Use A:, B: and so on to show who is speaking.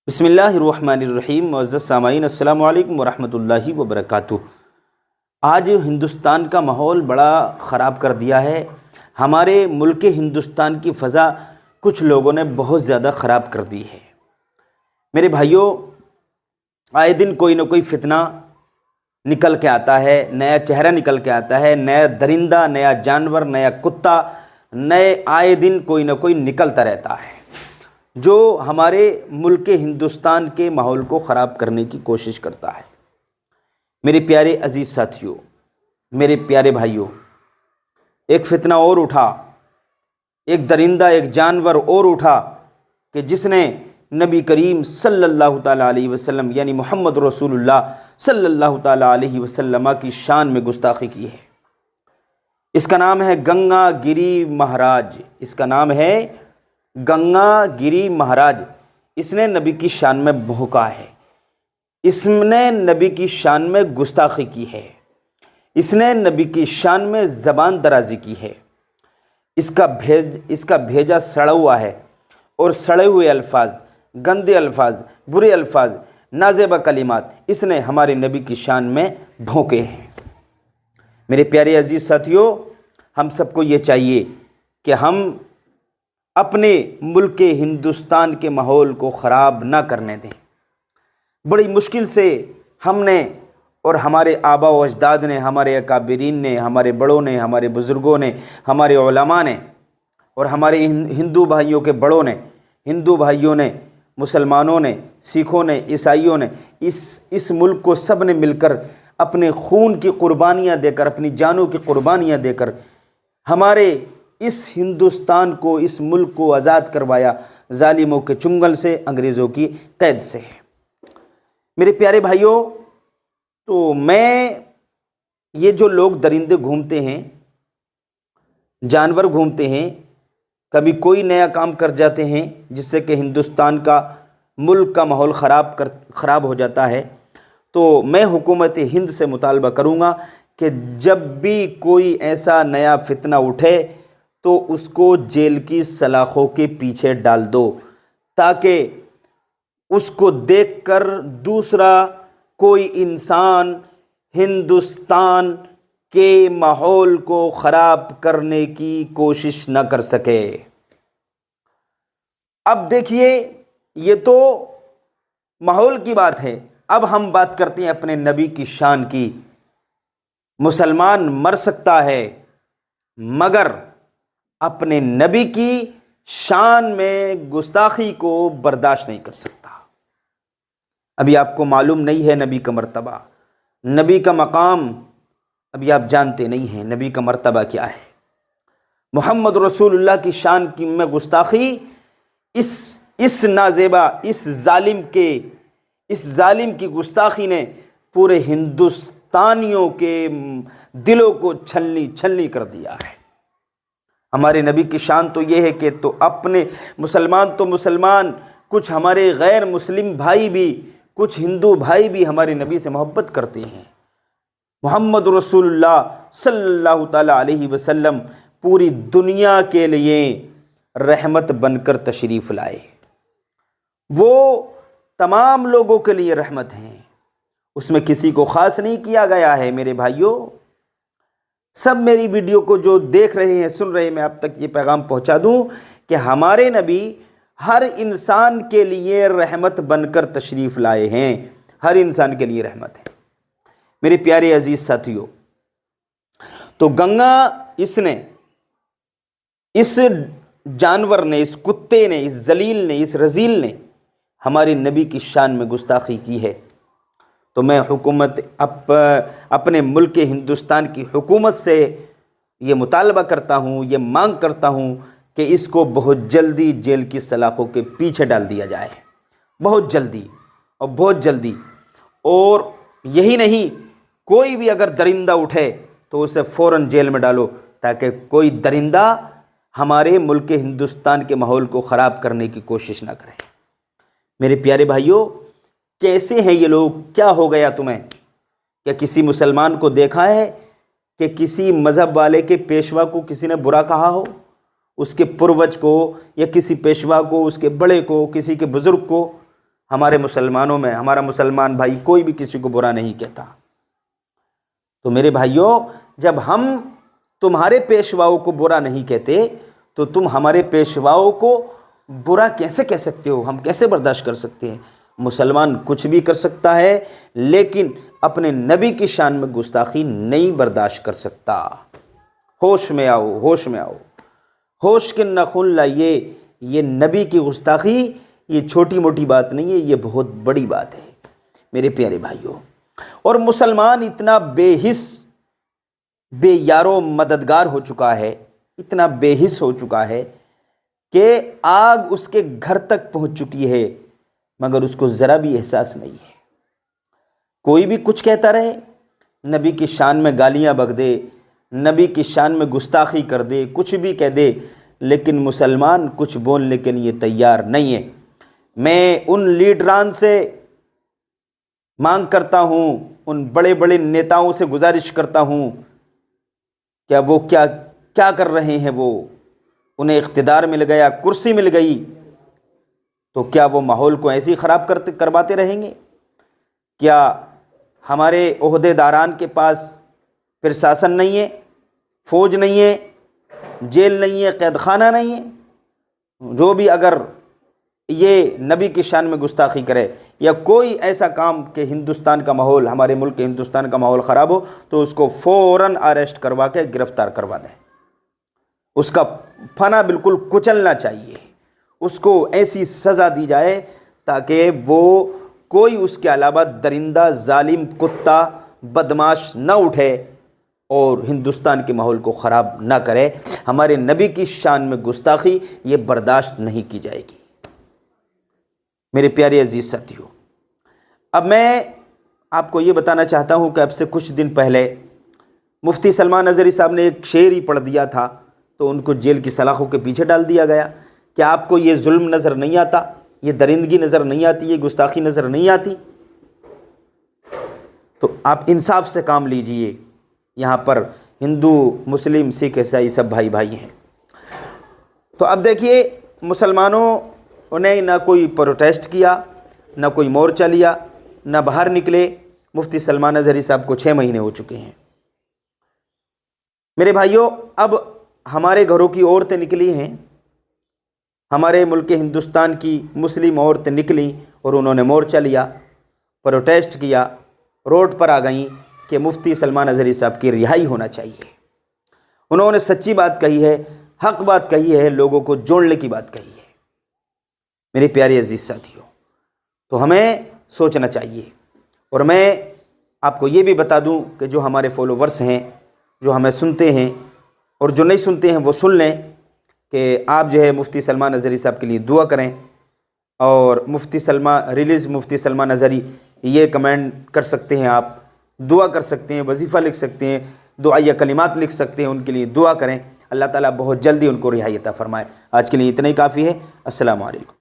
A: بسم اللہ الرحمن الرحیم۔ معزز سامعین، السلام علیکم ورحمۃ اللہ وبرکاتہ۔ آج ہندوستان کا ماحول بڑا خراب کر دیا ہے۔ ہمارے ملک ہندوستان کی فضا کچھ لوگوں نے بہت زیادہ خراب کر دی ہے۔ میرے بھائیوں، آئے دن کوئی نہ کوئی فتنہ نکل کے آتا ہے، نیا چہرہ نکل کے آتا ہے، نیا درندہ، نیا جانور، نیا کتا، نئے آئے دن کوئی نہ کوئی نکلتا رہتا ہے جو ہمارے ملک ہندوستان کے ماحول کو خراب کرنے کی کوشش کرتا ہے۔ میرے پیارے عزیز ساتھیوں، میرے پیارے بھائیوں، ایک فتنہ اور اٹھا، ایک درندہ، ایک جانور اور اٹھا کہ جس نے نبی کریم صلی اللہ تعالیٰ علیہ وسلم یعنی محمد رسول اللہ صلی اللہ تعالیٰ علیہ وسلم کی شان میں گستاخی کی ہے۔ اس کا نام ہے گنگا گری مہاراج۔ اس کا نام ہے گنگا گری مہاراج۔ اس نے نبی کی شان میں بھونکا ہے، اس نے نبی کی شان میں گستاخی کی ہے، اس نے نبی کی شان میں زبان درازی کی ہے۔ اس کا بھیجا سڑا ہوا ہے اور سڑے ہوئے الفاظ، گندے الفاظ، برے الفاظ، نازیبہ کلمات اس نے ہمارے نبی کی شان میں بھونکے ہیں۔ میرے پیارے عزیز ساتھیوں، ہم سب کو یہ چاہیے کہ ہم اپنے ملک ہندوستان کے ماحول کو خراب نہ کرنے دیں۔ بڑی مشکل سے ہم نے اور ہمارے آبا و اجداد نے، ہمارے اکابرین نے، ہمارے بڑوں نے، ہمارے بزرگوں نے، ہمارے علماء نے اور ہمارے ہندو بھائیوں کے بڑوں نے، ہندو بھائیوں نے، مسلمانوں نے، سکھوں نے، عیسائیوں نے، اس ملک کو سب نے مل کر اپنے خون کی قربانیاں دے کر، اپنی جانوں کی قربانیاں دے کر ہمارے اس ہندوستان کو، اس ملک کو آزاد کروایا ظالموں کے چنگل سے، انگریزوں کی قید سے۔ میرے پیارے بھائیوں، تو یہ جو لوگ درندے گھومتے ہیں، جانور گھومتے ہیں، کبھی کوئی نیا کام کر جاتے ہیں جس سے کہ ہندوستان کا، ملک کا ماحول خراب ہو جاتا ہے، تو میں حکومت ہند سے مطالبہ کروں گا کہ جب بھی کوئی ایسا نیا فتنہ اٹھے تو اس کو جیل کی سلاخوں کے پیچھے ڈال دو، تاکہ اس کو دیکھ کر دوسرا کوئی انسان ہندوستان کے ماحول کو خراب کرنے کی کوشش نہ کر سکے۔ اب دیکھیے، یہ تو ماحول کی بات ہے، اب ہم بات کرتے ہیں اپنے نبی کی شان کی۔ مسلمان مر سکتا ہے مگر اپنے نبی کی شان میں گستاخی کو برداشت نہیں کر سکتا۔ ابھی آپ کو معلوم نہیں ہے نبی کا مرتبہ، نبی کا مقام ابھی آپ جانتے نہیں ہیں، نبی کا مرتبہ کیا ہے۔ محمد رسول اللہ کی شان کی میں گستاخی اس نازیبہ، اس ظالم کی گستاخی نے پورے ہندوستانیوں کے دلوں کو چھلنی کر دیا ہے۔ ہمارے نبی کی شان تو یہ ہے کہ تو اپنے مسلمان، کچھ ہمارے غیر مسلم بھائی بھی، کچھ ہندو بھائی بھی ہمارے نبی سے محبت کرتے ہیں۔ محمد رسول اللہ صلی اللہ تعالیٰ علیہ وسلم پوری دنیا کے لیے رحمت بن کر تشریف لائے۔ وہ تمام لوگوں کے لیے رحمت ہیں، اس میں کسی کو خاص نہیں کیا گیا ہے۔ میرے بھائیوں، سب میری ویڈیو کو جو دیکھ رہے ہیں، سن رہے ہیں، میں آپ تک یہ پیغام پہنچا دوں کہ ہمارے نبی ہر انسان کے لیے رحمت بن کر تشریف لائے ہیں، ہر انسان کے لیے رحمت ہے۔ میرے پیارے عزیز ساتھیوں، تو گنگا، اس جانور نے، اس کتے نے، اس ذلیل نے، اس رذیل نے ہمارے نبی کی شان میں گستاخی کی ہے، تو میں اپنے ملک ہندوستان کی حکومت سے یہ مطالبہ کرتا ہوں، یہ مانگ کرتا ہوں کہ اس کو بہت جلدی جیل کی سلاخوں کے پیچھے ڈال دیا جائے، بہت جلدی اور بہت جلدی۔ اور یہی نہیں، کوئی بھی اگر درندہ اٹھے تو اسے فوراً جیل میں ڈالو، تاکہ کوئی درندہ ہمارے ملک ہندوستان کے ماحول کو خراب کرنے کی کوشش نہ کرے۔ میرے پیارے بھائیوں، کیسے ہیں یہ لوگ؟ کیا ہو گیا تمہیں؟ کیا کسی مسلمان کو دیکھا ہے کہ کسی مذہب والے کے پیشوا کو کسی نے برا کہا ہو؟ اس کے پروج کو، یا کسی پیشوا کو، اس کے بڑے کو، کسی کے بزرگ کو؟ ہمارے مسلمانوں میں ہمارا مسلمان بھائی کوئی بھی کسی کو برا نہیں کہتا۔ تو میرے بھائیوں، جب ہم تمہارے پیشواؤں کو برا نہیں کہتے تو تم ہمارے پیشواؤں کو برا کیسے کہہ سکتے ہو؟ ہم کیسے برداشت کر سکتے ہیں؟ مسلمان کچھ بھی کر سکتا ہے لیکن اپنے نبی کی شان میں گستاخی نہیں برداشت کر سکتا۔ ہوش میں آؤ، ہوش میں آؤ، ہوش کے نخن لائیے۔ یہ نبی کی گستاخی یہ چھوٹی موٹی بات نہیں ہے، یہ بہت بڑی بات ہے میرے پیارے بھائیوں۔ اور مسلمان اتنا بے حس، بے یارو مددگار ہو چکا ہے، اتنا بے حس ہو چکا ہے کہ آگ اس کے گھر تک پہنچ چکی ہے مگر اس کو ذرا بھی احساس نہیں ہے۔ کوئی بھی کچھ کہتا رہے، نبی کی شان میں گالیاں بک دے، نبی کی شان میں گستاخی کر دے، کچھ بھی کہہ دے، لیکن مسلمان کچھ بولنے کے لیے تیار نہیں ہے۔ میں ان لیڈران سے مانگ کرتا ہوں، ان بڑے بڑے نیتاؤں سے گزارش کرتا ہوں، کیا وہ کیا کر رہے ہیں؟ وہ انہیں اقتدار مل گیا، کرسی مل گئی، تو کیا وہ ماحول کو ایسے ہی خراب کرواتے رہیں گے؟ کیا ہمارے عہدے داران کے پاس پرشاسن نہیں ہے، فوج نہیں ہے، جیل نہیں ہے، قید خانہ نہیں ہے؟ جو بھی اگر یہ نبی کی شان میں گستاخی کرے یا کوئی ایسا کام کہ ہندوستان کا ماحول، ہمارے ملک کے ہندوستان کا ماحول خراب ہو، تو اس کو فوراً اریسٹ کروا کے گرفتار کروا دیں۔ اس کا فنا بالکل کچلنا چاہیے، اس کو ایسی سزا دی جائے تاکہ وہ کوئی اس کے علاوہ درندہ، ظالم، کتا، بدماش نہ اٹھے اور ہندوستان کے ماحول کو خراب نہ کرے۔ ہمارے نبی کی شان میں گستاخی یہ برداشت نہیں کی جائے گی میرے پیارے عزیز ساتھیوں۔ اب میں آپ کو یہ بتانا چاہتا ہوں کہ اب سے کچھ دن پہلے مفتی سلمان اظہری صاحب نے ایک شعر ہی پڑھ دیا تھا تو ان کو جیل کی سلاخوں کے پیچھے ڈال دیا گیا۔ کیا آپ کو یہ ظلم نظر نہیں آتا؟ یہ درندگی نظر نہیں آتی؟ یہ گستاخی نظر نہیں آتی؟ تو آپ انصاف سے کام لیجئے۔ یہاں پر ہندو، مسلم، سکھ، عیسائی سب بھائی بھائی ہیں۔ تو اب دیکھیے، مسلمانوں نے نہ کوئی پروٹیسٹ کیا، نہ کوئی مورچہ لیا، نہ باہر نکلے۔ مفتی سلمان اظہری صاحب کو 6 مہینے ہو چکے ہیں۔ میرے بھائیوں، اب ہمارے گھروں کی عورتیں نکلی ہیں، ہمارے ملک ہندوستان کی مسلم عورتیں نکلیں اور انہوں نے مورچہ لیا، پروٹیسٹ کیا، روڈ پر آ گئیں کہ مفتی سلمان اظہری صاحب کی رہائی ہونا چاہیے۔ انہوں نے سچی بات کہی ہے، حق بات کہی ہے، لوگوں کو جوڑنے کی بات کہی ہے میرے پیارے عزیز ساتھیوں۔ تو ہمیں سوچنا چاہیے۔ اور میں آپ کو یہ بھی بتا دوں کہ جو ہمارے فالوورس ہیں، جو ہمیں سنتے ہیں اور جو نہیں سنتے ہیں وہ سن لیں کہ آپ جو ہے مفتی سلمان اظہری صاحب کے لیے دعا کریں، اور مفتی سلمان اظہری یہ کمنٹ کر سکتے ہیں، آپ دعا کر سکتے ہیں، وظیفہ لکھ سکتے ہیں، دعائیہ کلمات لکھ سکتے ہیں، ان کے لیے دعا کریں۔ اللہ تعالیٰ بہت جلدی ان کو رہائی عطا فرمائے۔ آج کے لیے اتنا ہی کافی ہے۔ السلام علیکم۔